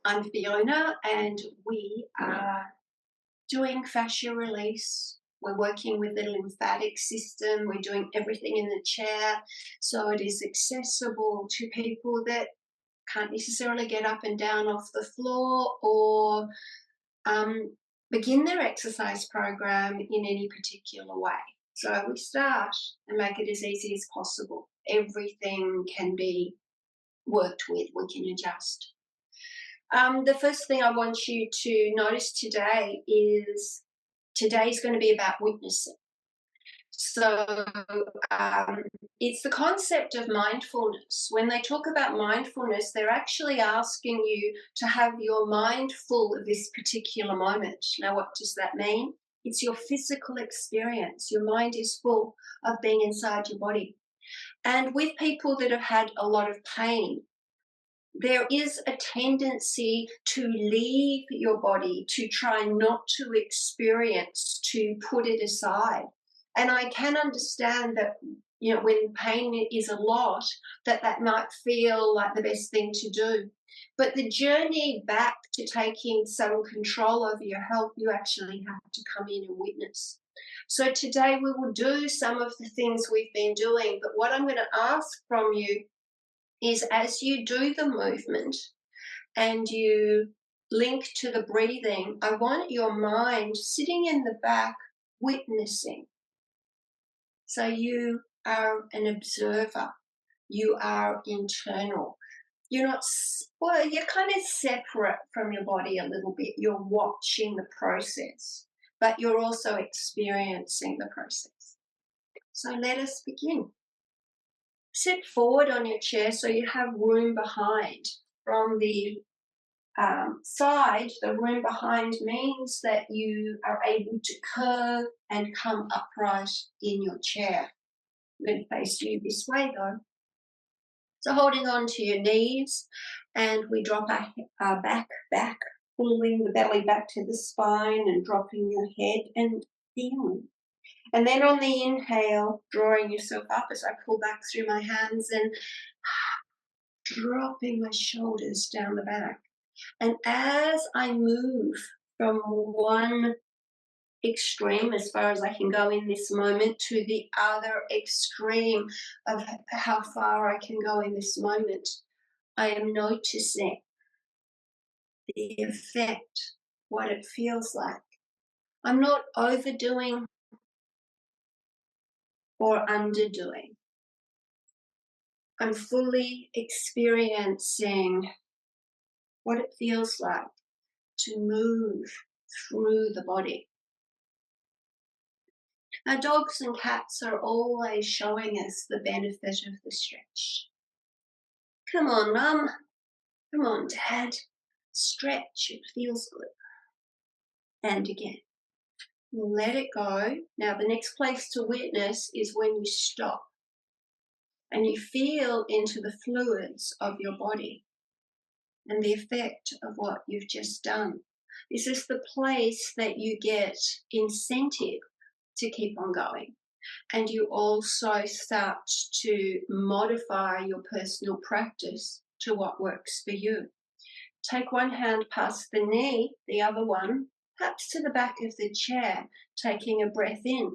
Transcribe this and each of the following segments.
I'm Fiona, and we are doing fascia release. We're working with the lymphatic system. We're doing everything in the chair so it is accessible to people that can't necessarily get up and down off the floor or um, begin their exercise program in any particular way. So we start and make it as easy as possible. Everything can be worked with, we can adjust. The first thing I want you to notice today is today's going to be about witnessing. So it's the concept of mindfulness. When they talk about mindfulness, they're actually asking you to have your mind full of this particular moment. Now, what does that mean? It's your physical experience. Your mind is full of being inside your body. And with people that have had a lot of pain, there is a tendency to leave your body, to try not to experience, to put it aside. And I can understand that, when pain is a lot, that might feel like the best thing to do. But the journey back to taking some control over your health, you actually have to come in and witness. So today we will do some of the things we've been doing, but what I'm going to ask from you is as you do the movement and you link to the breathing, I want your mind sitting in the back witnessing. So you are an observer, you are internal. You're not, well, you're kind of separate from your body a little bit. You're watching the process, but you're also experiencing the process. So let us begin. Sit forward on your chair so you have room behind. From the side, the room behind means that you are able to curve and come upright in your chair. I'm going to face you this way though. So holding on to your knees, and we drop our back, pulling the belly back to the spine and dropping your head and feeling. And then on the inhale, drawing yourself up as I pull back through my hands and dropping my shoulders down the back. And as I move from one extreme, as far as I can go in this moment, to the other extreme of how far I can go in this moment, I am noticing the effect, what it feels like. I'm not overdoing or underdoing. I'm fully experiencing what it feels like to move through the body. Now, dogs and cats are always showing us the benefit of the stretch. Come on, Mum. Come on, Dad. Stretch, it feels good. And again. Let it go. Now, the next place to witness is when you stop and you feel into the fluids of your body and the effect of what you've just done. This is the place that you get incentive to keep on going. And you also start to modify your personal practice to what works for you. Take one hand past the knee, the other one perhaps to the back of the chair, taking a breath in.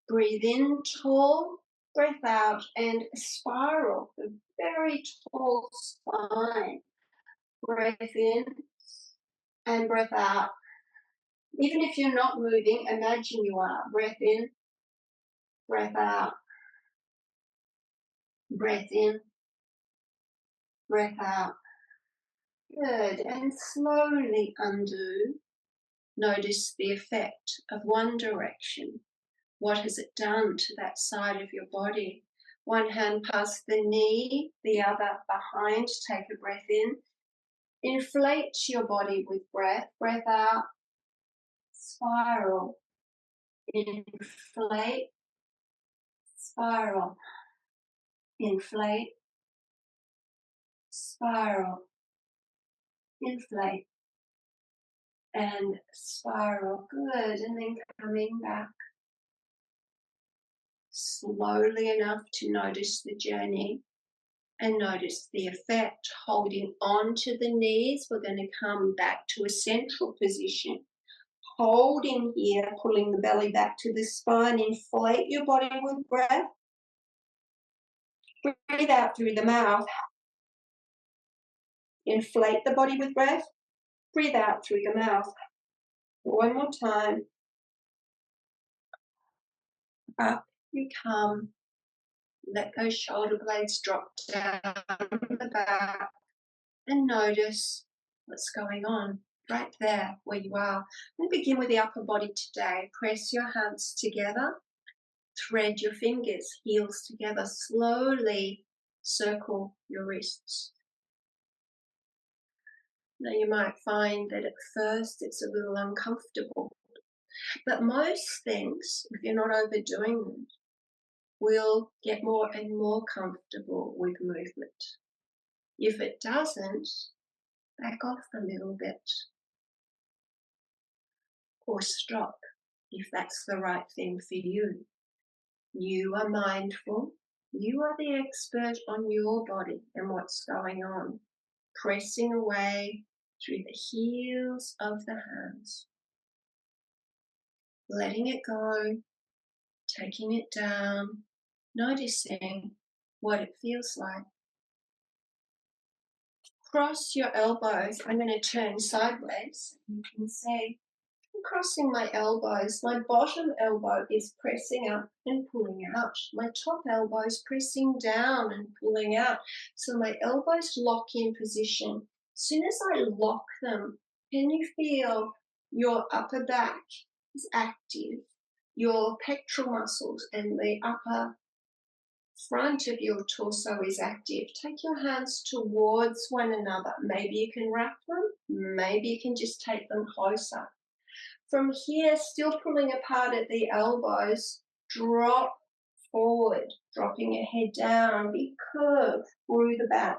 Breathe in tall, breath out, and spiral, a very tall spine. Breath in and breath out. Even if you're not moving, imagine you are. Breath in, breath out. Breath in, breath out. Good. And slowly undo. Notice the effect of one direction. What has it done to that side of your body? One hand past the knee, the other behind. Take a breath in. Inflate your body with breath. Breath out. Spiral. Inflate. Spiral. Inflate. Spiral. Inflate. And spiral. Good. And then coming back slowly enough to notice the journey. And notice the effect, holding on to the knees. We're going to come back to a central position. Holding here, pulling the belly back to the spine. Inflate your body with breath. Breathe out through the mouth. Inflate the body with breath. Breathe out through your mouth. One more time. Up you come. Let those shoulder blades drop down the back. And notice what's going on right there where you are. I'm going to begin with the upper body today. Press your hands together. Thread your fingers, heels together. Slowly circle your wrists. Now you might find that at first it's a little uncomfortable. But most things, if you're not overdoing them, will get more and more comfortable with movement. If it doesn't, back off a little bit. Or stop if that's the right thing for you. You are mindful. You are the expert on your body and what's going on. Pressing away through the heels of the hands. Letting it go, taking it down, noticing what it feels like. Cross your elbows. I'm going to turn sideways. You can see I'm crossing my elbows. My bottom elbow is pressing up and pulling out. My top elbow is pressing down and pulling out. So my elbows lock in position. As soon as I lock them, can you feel your upper back is active? Your pectoral muscles and the upper front of your torso is active. Take your hands towards one another. Maybe you can wrap them. Maybe you can just take them closer. From here, still pulling apart at the elbows, drop forward, dropping your head down, big curve through the back.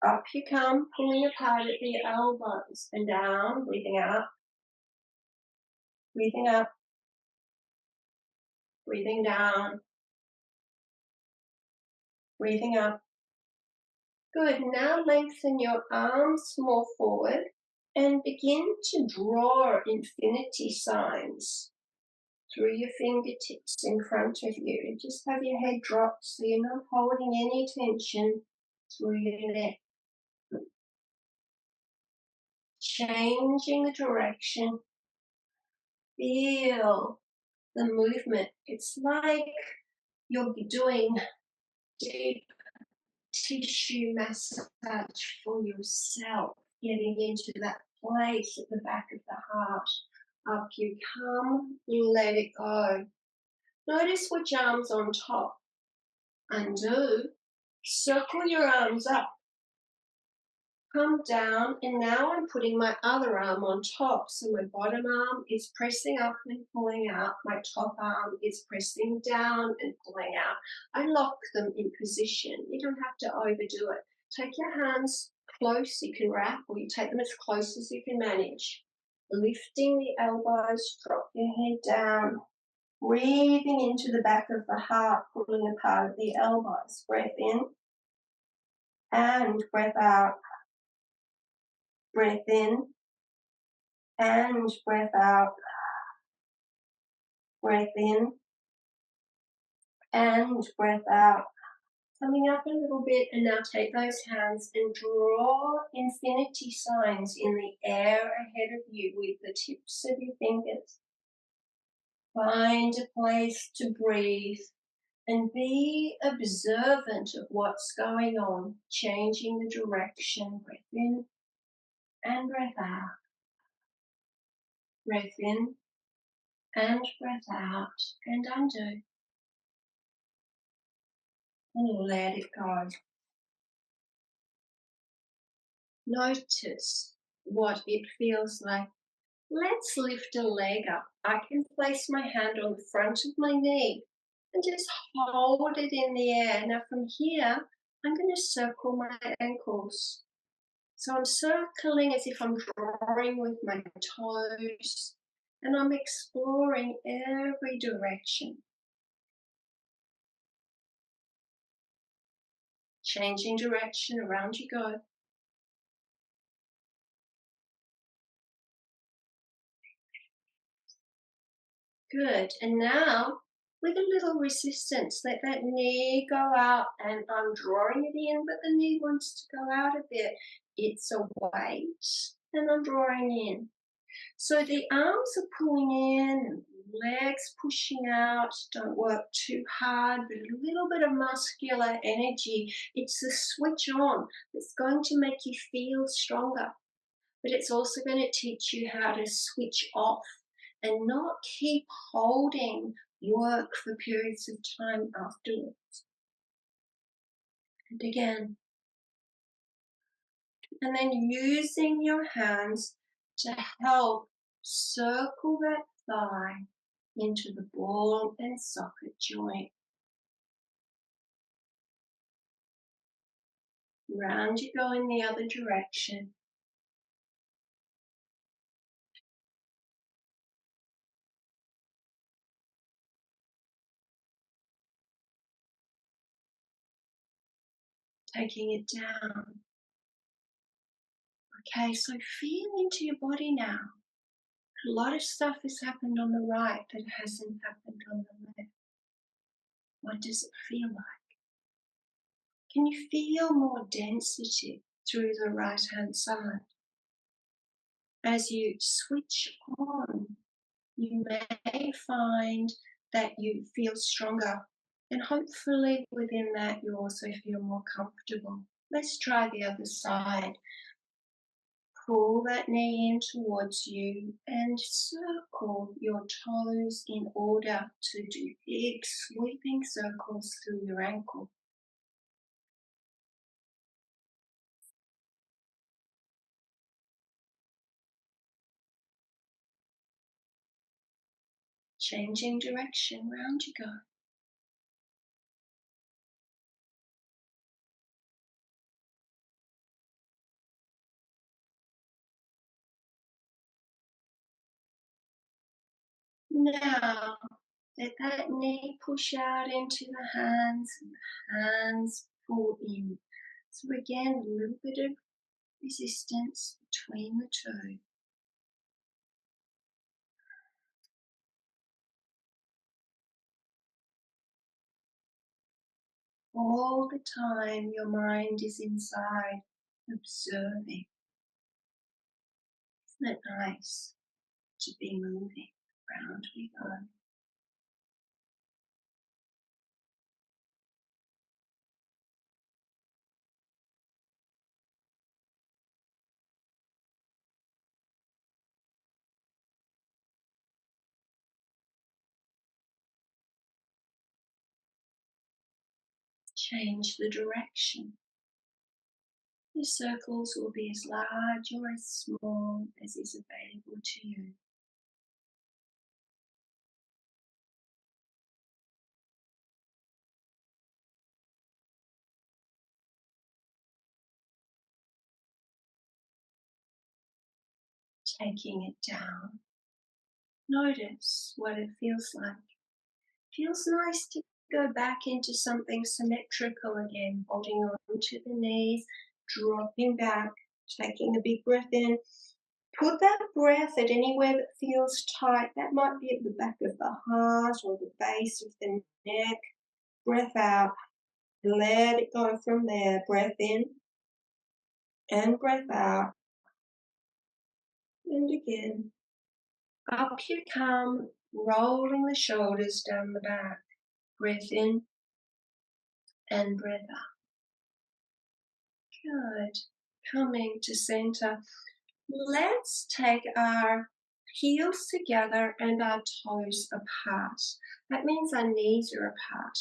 Up you come, pulling apart at the elbows and down, breathing out, breathing up, breathing down, breathing up. Good, now lengthen your arms more forward and begin to draw infinity signs through your fingertips in front of you. And just have your head drop so you're not holding any tension through your neck. Changing the direction. Feel the movement. It's like you're doing deep tissue massage for yourself, getting into that place at the back of the heart. Up you come, you let it go. Notice which arm's on top. Undo. Circle your arms up. Come down, and now I'm putting my other arm on top. So my bottom arm is pressing up and pulling out. My top arm is pressing down and pulling out. I lock them in position. You don't have to overdo it. Take your hands close. You can wrap, or you take them as close as you can manage. Lifting the elbows, drop your head down. Breathing into the back of the heart, pulling apart the elbows. Breath in and breath out. Breath in and breath out. Breath in and breath out. Coming up a little bit, and now take those hands and draw infinity signs in the air ahead of you with the tips of your fingers. Find a place to breathe and be observant of what's going on, changing the direction. Breath in and breath out. Breath in and breath out, and undo. And let it go. Notice what it feels like. Let's lift a leg up. I can place my hand on the front of my knee and just hold it in the air. Now from here, I'm going to circle my ankles. So I'm circling as if I'm drawing with my toes, and I'm exploring every direction. Changing direction, around you go. Good. And now, with a little resistance, let that knee go out, and I'm drawing it in, but the knee wants to go out a bit. It's a weight, and I'm drawing in. So the arms are pulling in, legs pushing out. Don't work too hard, but a little bit of muscular energy. It's the switch on that's going to make you feel stronger, but it's also going to teach you how to switch off and not keep holding work for periods of time afterwards. And again, and then using your hands to help circle that thigh into the ball and socket joint. Round you go in the other direction. Taking it down. Okay, so feel into your body now. A lot of stuff has happened on the right that hasn't happened on the left. What does it feel like? Can you feel more density through the right-hand side? As you switch on, you may find that you feel stronger, and hopefully within that you also feel more comfortable. Let's try the other side. Pull that knee in towards you and circle your toes in order to do big sweeping circles through your ankle. Changing direction, round you go. Now, let that knee push out into the hands and the hands pull in. So again, a little bit of resistance between the two. All the time your mind is inside, observing. Isn't it nice to be moving? Round we go. Change the direction. Your circles will be as large or as small as is available to you. Taking it down. Notice what it feels like. Feels nice to go back into something symmetrical again, holding on to the knees, dropping back, taking a big breath in. Put that breath at anywhere that feels tight. That might be at the back of the heart or the base of the neck. Breath out. Let it go from there. Breath in and breath out. And again. Up you come, rolling the shoulders down the back. Breath in and breath out. Good. Coming to center. Let's take our heels together and our toes apart. That means our knees are apart.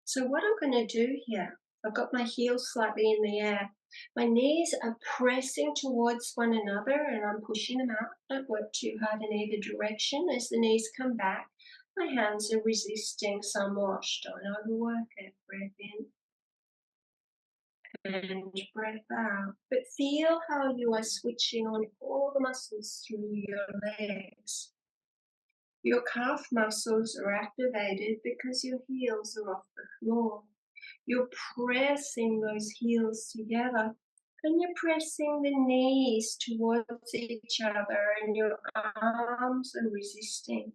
So what I'm going to do here, I've got my heels slightly in the air. My knees are pressing towards one another and I'm pushing them out. Don't work too hard in either direction. As the knees come back, my hands are resisting somewhat. Don't overwork it. Breath in and breath out. But feel how you are switching on all the muscles through your legs. Your calf muscles are activated because your heels are off the floor. You're pressing those heels together and you're pressing the knees towards each other and your arms are resisting.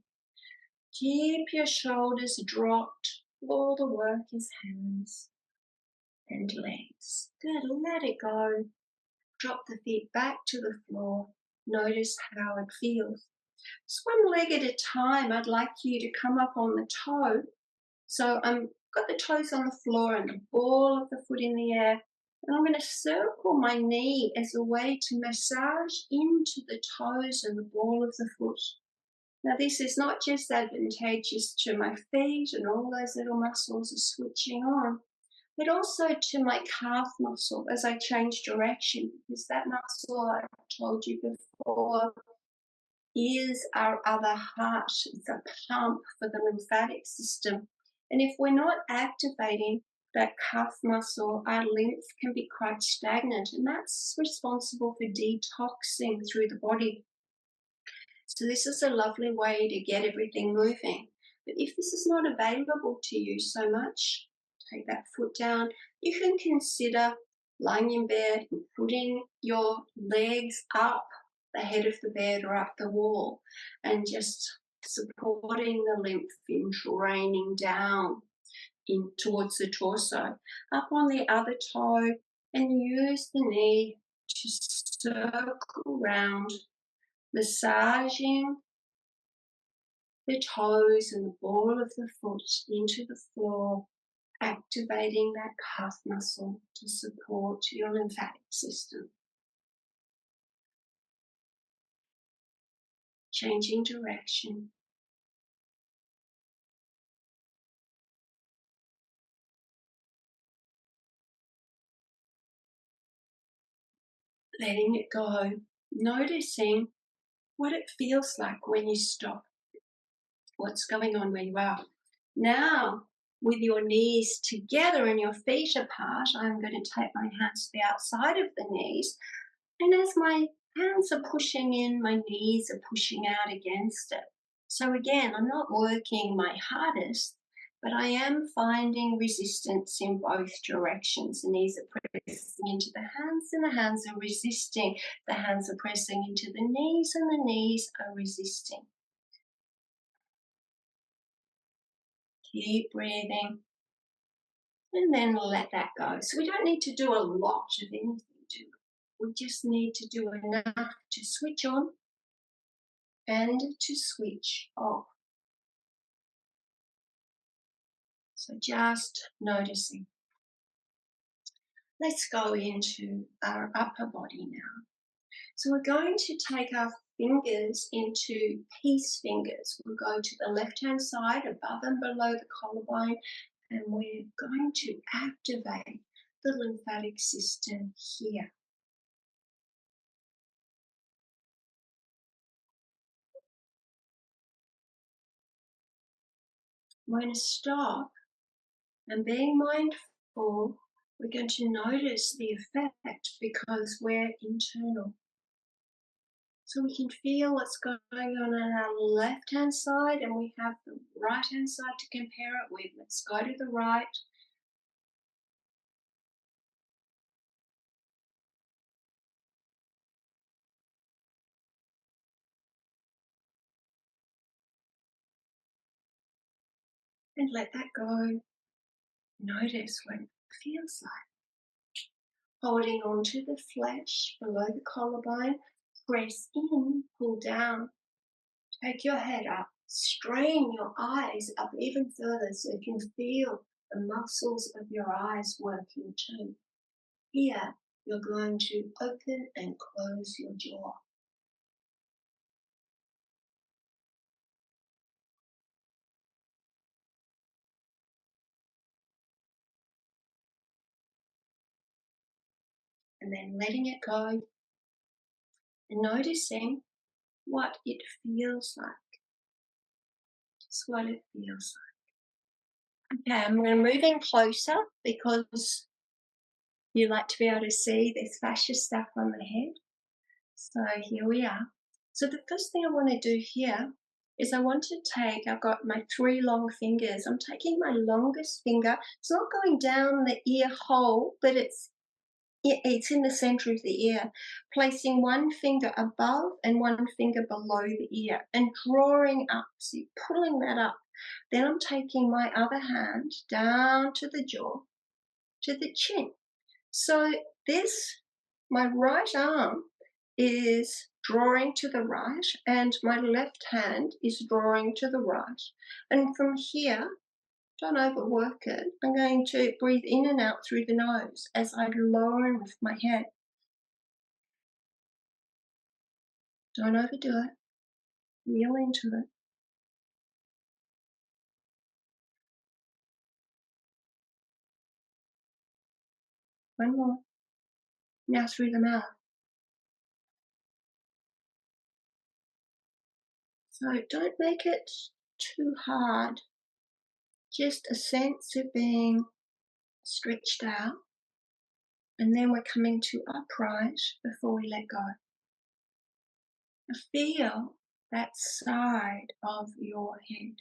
Keep your shoulders dropped. All the work is hands and legs. Good, let it go. Drop the feet back to the floor. Notice how it feels. Just one leg at a time, I'd like you to come up on the toe. So I've got the toes on the floor and the ball of the foot in the air. And I'm going to circle my knee as a way to massage into the toes and the ball of the foot. Now this is not just advantageous to my feet and all those little muscles are switching on, but also to my calf muscle as I change direction, because that muscle I told you before is our other heart. It's a pump for the lymphatic system. And if we're not activating that calf muscle, our lymph can be quite stagnant, and that's responsible for detoxing through the body. So this is a lovely way to get everything moving. But if this is not available to you so much, take that foot down. You can consider lying in bed and putting your legs up the head of the bed or up the wall and just supporting the lymph in draining down in towards the torso. Up on the other toe and use the knee to circle round, massaging the toes and the ball of the foot into the floor, activating that calf muscle to support your lymphatic system. Changing direction. Letting it go. Noticing what it feels like when you stop. What's going on where you are. Now, with your knees together and your feet apart, I'm going to take my hands to the outside of the knees. And as my hands are pushing in, my knees are pushing out against it. So again, I'm not working my hardest, but I am finding resistance in both directions. The knees are pressing into the hands and the hands are resisting. The hands are pressing into the knees and the knees are resisting. Keep breathing. And then let that go. So we don't need to do a lot of anything, do we? We just need to do enough to switch on and to switch off. So just noticing. Let's go into our upper body now. So we're going to take our fingers into peace fingers. We'll go to the left-hand side, above and below the collarbone, and we're going to activate the lymphatic system here. I'm going to stop and being mindful, we're going to notice the effect because we're internal. So we can feel what's going on our left-hand side and we have the right-hand side to compare it with. Let's go to the right. And let that go. Notice what it feels like. Holding on to the flesh below the collarbone, press in, pull down. Take your head up, strain your eyes up even further so you can feel the muscles of your eyes working too. Here, you're going to open and close your jaw. And then letting it go and noticing what it feels like. Just what it feels like. Okay, I'm going to move in closer because you like to be able to see this fascia stuff on the head. So here we are. So the first thing I want to do here is I want to take, I've got my 3 long fingers. I'm taking my longest finger. It's not going down the ear hole, but it's in the center of the ear, placing one finger above and one finger below the ear and drawing up, so you're pulling that up. Then I'm taking my other hand down to the jaw, to the chin. So this, my right arm is drawing to the right and my left hand is drawing to the right. And from here, don't overwork it. I'm going to breathe in and out through the nose as I lower and lift my head. Don't overdo it. Feel into it. One more. Now through the mouth. So don't make it too hard. Just a sense of being stretched out. And then we're coming to upright before we let go. Feel that side of your head.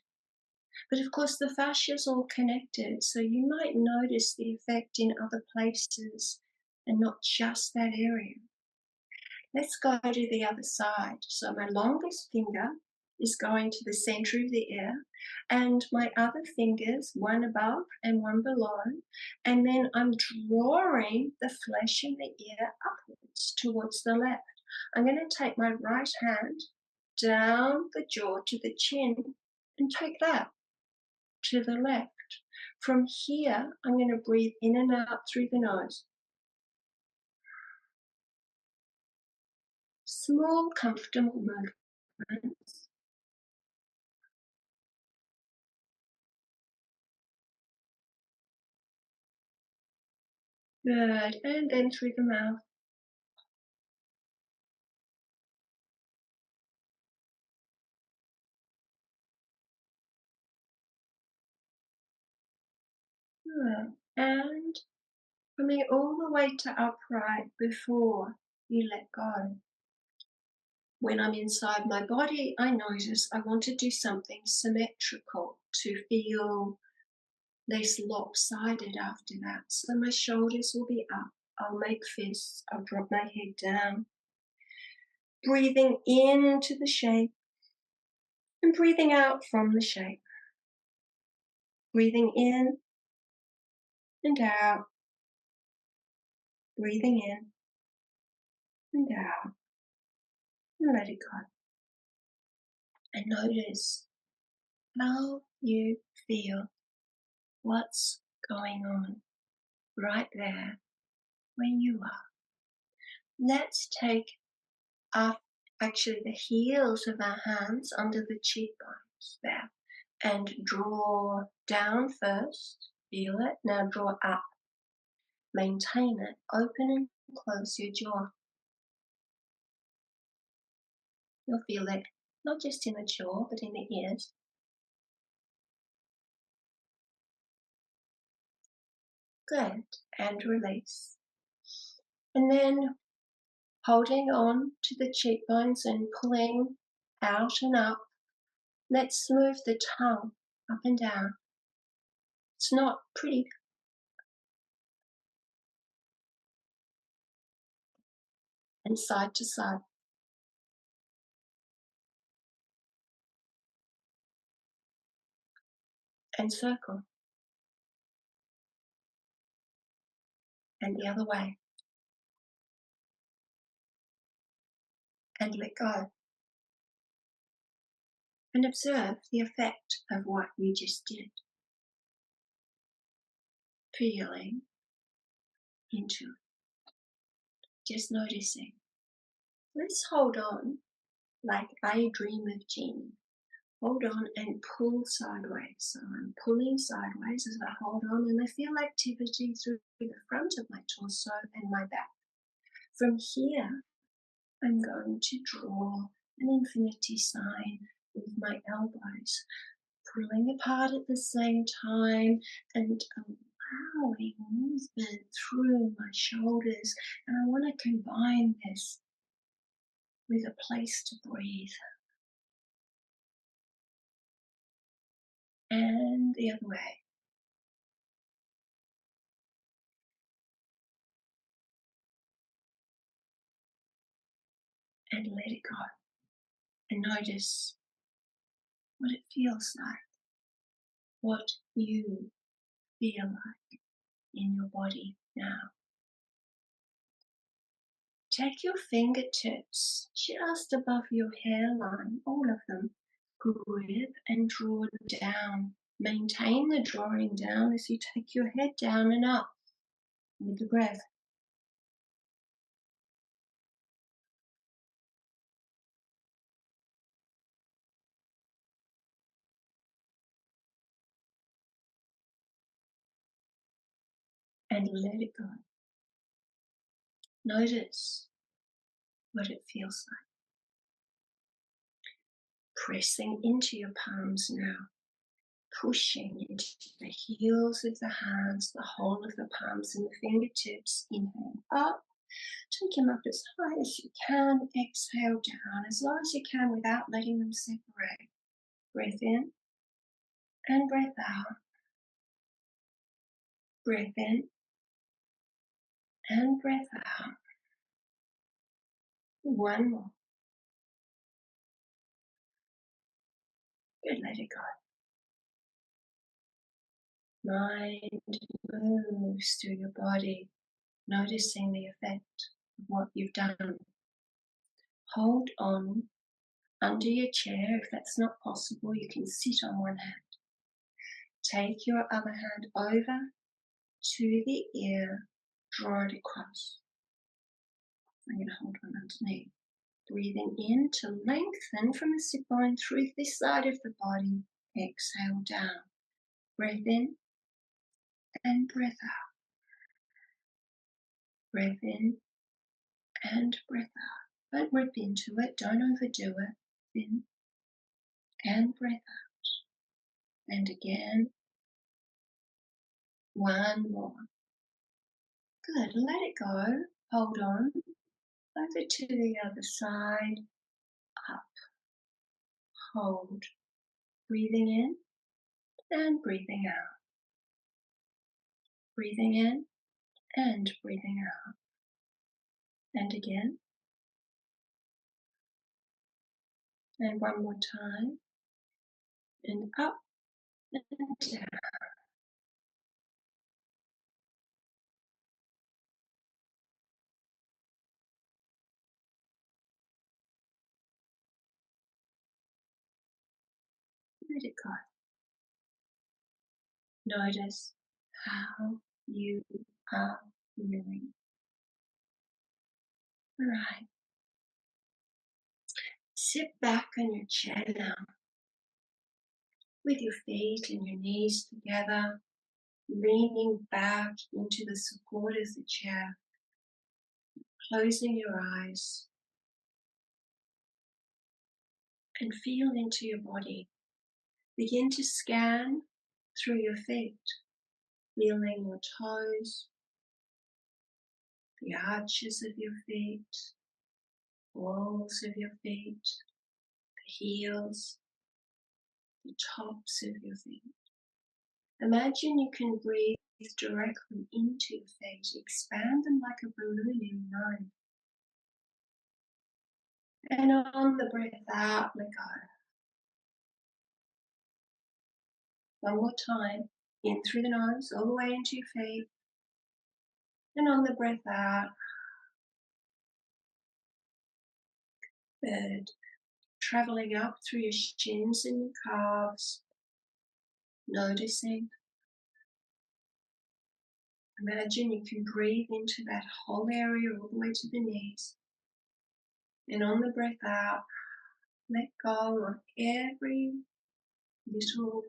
But of course the fascia is all connected, so you might notice the effect in other places and not just that area. Let's go to the other side. So my longest finger is going to the center of the ear, and my other fingers, one above and one below, and then I'm drawing the flesh in the ear upwards towards the left. I'm going to take my right hand down the jaw to the chin and take that to the left. From here, I'm going to breathe in and out through the nose. Small, comfortable movements. Good, and then through the mouth. Good. And coming all the way to upright before you let go. When I'm inside my body, I notice I want to do something symmetrical to feel less lopsided after that. So my shoulders will be up. I'll make fists. I'll drop my head down. Breathing into the shape and breathing out from the shape. Breathing in and out. Breathing in and out. And let it go. And notice how you feel, what's going on right there where you are. Let's take actually the heels of our hands under the cheekbones there and draw down first. Feel it. Now draw up. Maintain it. Open and close your jaw. You'll feel it not just in the jaw but in the ears. Good. And release. And then holding on to the cheekbones and pulling out and up. Let's move the tongue up and down. It's not pretty. And side to side. And circle. And the other way. And let go. And observe the effect of what you just did. Feeling into it. Just noticing. Let's hold on like I dream of Jeannie. Hold on and pull sideways. So I'm pulling sideways as I hold on and I feel activity through the front of my torso and my back. From here, I'm going to draw an infinity sign with my elbows, pulling apart at the same time and allowing movement through my shoulders. And I want to combine this with a place to breathe. the other way. And let it go. And notice what it feels like, what you feel like in your body now. Take your fingertips just above your hairline, all of them. Grip and draw it down. Maintain the drawing down as you take your head down and up with the breath. And let it go. Notice what it feels like. Pressing into your palms now. Pushing into the heels of the hands, the whole of the palms and the fingertips. Inhale up. Take them up as high as you can. Exhale down as low as you can without letting them separate. Breath in and breath out. Breath in and breath out. One more. Good, let it go. Mind moves through your body, noticing the effect of what you've done. Hold on under your chair. If that's not possible, you can sit on one hand. Take your other hand over to the ear, draw it across. I'm going to hold one underneath. Breathing in to lengthen from the sit bone through this side of the body. Exhale down. Breath in and breath out. Breath in and breath out. Don't rip into it. Don't overdo it. In and breath out. And again. One more. Good. Let it go. Hold on. Over to the other side. Up. Hold. Breathing in and breathing out. Breathing in and breathing out. And again. And one more time. And up and down. Let it go. Notice how you are feeling. All right. Sit back on your chair now with your feet and your knees together, leaning back into the support of the chair, closing your eyes, and feel into your body. Begin to scan through your feet, feeling your toes, the arches of your feet, balls of your feet, the heels, the tops of your feet. Imagine you can breathe directly into your feet, expand them like a balloon in line. And on the breath out, let go. One more time, in through the nose, all the way into your feet. And on the breath out, bird, traveling up through your shins and your calves, noticing. Imagine you can breathe into that whole area all the way to the knees. And on the breath out, let go of every little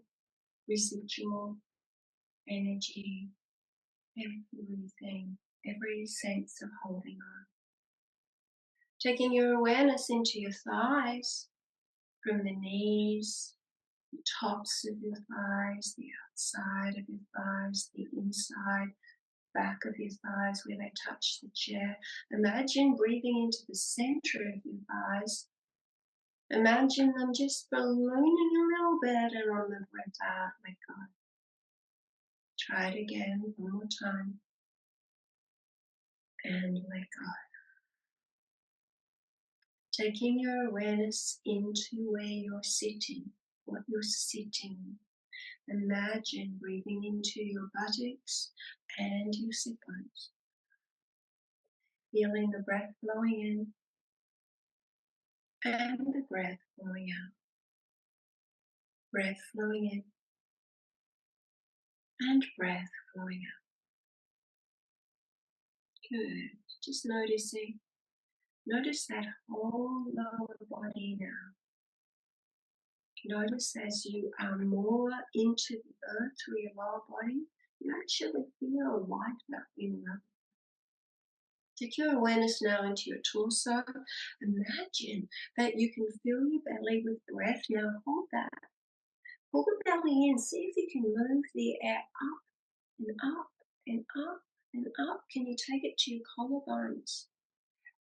residual energy, everything, every sense of holding on. Taking your awareness into your thighs, from the knees, the tops of your thighs, the outside of your thighs, the inside, back of your thighs where they touch the chair. Imagine breathing into the center of your thighs. Imagine them just ballooning a little better on the breath out. Let go. Try it again one more time. And let go. Taking your awareness into where you're sitting, what you're sitting. Imagine breathing into your buttocks and your sit bones. Feeling the breath flowing in and the breath flowing out. Breath flowing in and breath flowing out. Good. Just noticing. Notice that whole lower body now. Notice as you are more into the earth through your lower body, you actually feel lighter in your. Take your awareness now into your torso. Imagine that you can fill your belly with breath. Now hold that. Pull the belly in. See if you can move the air up and up and up and up. Can you take it to your collarbones?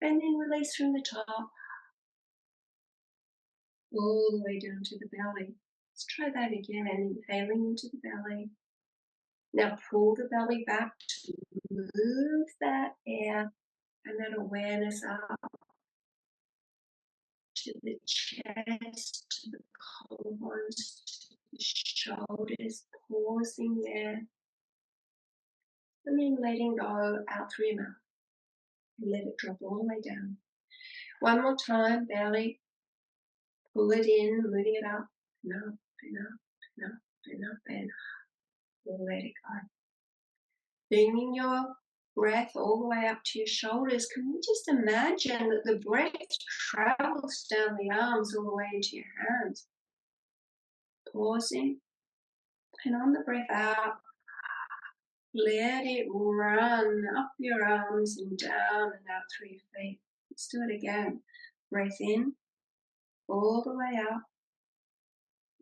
And then release from the top. All the way down to the belly. Let's try that again. And inhaling into the belly. Now pull the belly back to move that air and that awareness up to the chest, to the collarbones, to the shoulders, pausing there. And then letting go out through your mouth. And let it drop all the way down. One more time, belly. Pull it in, moving it up, and up, and up, and up, and up, and let it go. Bringing your breath all the way up to your shoulders. Can you just imagine that the breath travels down the arms all the way into your hands? Pausing, and on the breath out, let it run up your arms and down and out through your feet. Let's do it again. Breath in, all the way up.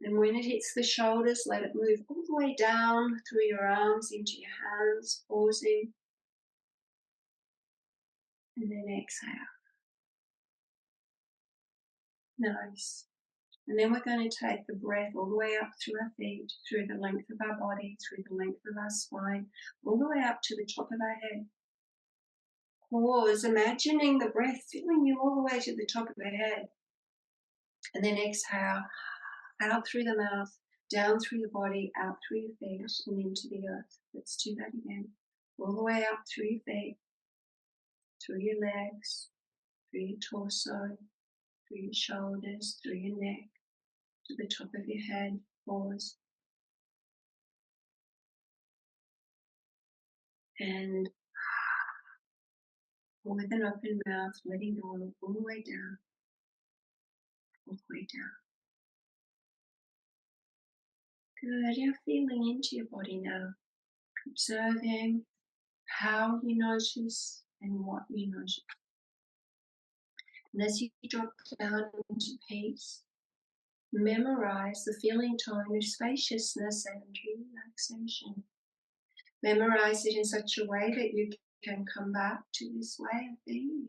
And when it hits the shoulders, let it move all the way down through your arms into your hands, pausing. And then exhale. Nice. And then we're going to take the breath all the way up through our feet, through the length of our body, through the length of our spine, all the way up to the top of our head. Pause, imagining the breath filling you all the way to the top of the head. And then exhale, out through the mouth, down through the body, out through your feet, and into the earth. Let's do that again. All the way up through your feet, through your legs, through your torso, through your shoulders, through your neck, to the top of your head. Pause. And with an open mouth, letting go all the way down, all the way down. Good, you're feeling into your body now, observing how you notice and what you notice. And as you drop down into peace, memorize the feeling tone of spaciousness and relaxation. Memorize it in such a way that you can come back to this way of being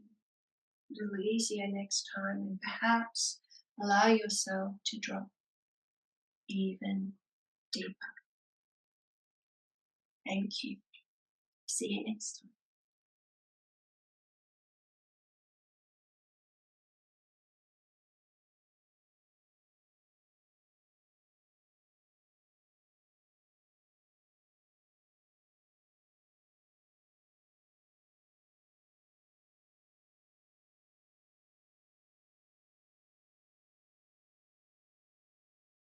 a little easier next time, and perhaps allow yourself to drop even deeper. Thank you. See you next time.